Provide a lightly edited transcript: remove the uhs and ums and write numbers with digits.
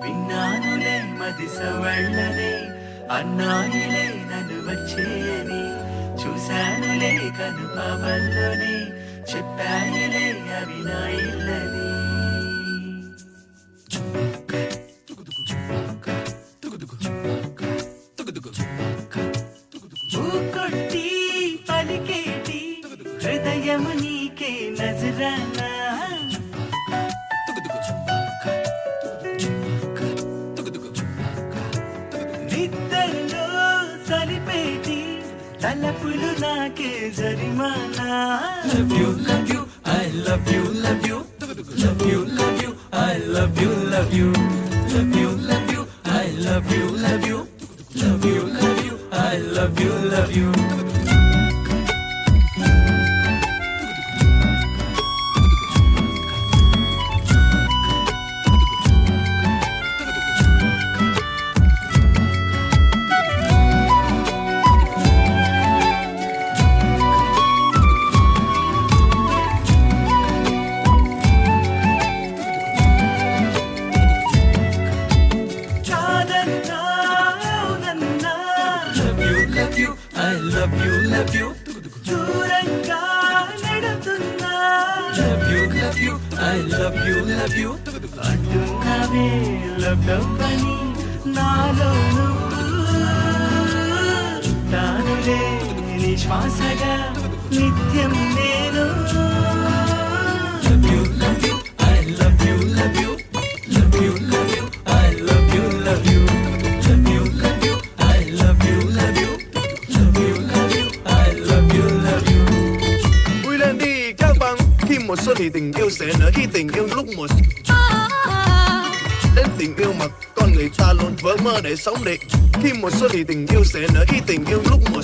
విన్నానులే మది సవళ్ళనే అన్నాయిలే నన్ను వచ్చేయని చూశానులే కను పాపల్లోనే చెప్పాయిలే అవి నా ఇల్లని కొట్టి పలికేటి హృదయము నీకే నజరానా నిద్దర్లో సలిపేటి తలపులు నాకే జరిమానా Love you, love you, I love you, love you, love you, love you, I love you, love you, love you, love you, I love you, love you, love you, love you, I love you, love you. చాలన్నా అవునన్నా Love you, love you, I love you, love you, దూరంగా నడుతున్నా love you, love you, I love you, love you. అంటున్నావే లవ్వని నాలోను తానులే నిశ్వాసగా నిత్యం నేను Love you, love you, I love you, love you, love you, love you, I love you, love you, love you, love you, I love you, love you, love you, love you, I love you, love you. Vui lên đi các bạn, khi mùa xuân thì tình yêu sẽ nở, khi tình yêu lúc mùa đến tình yêu mà con người ta luôn vỡ mơ để sống đi. Khi mùa xuân thì tình yêu sẽ nở, khi tình yêu lúc mùa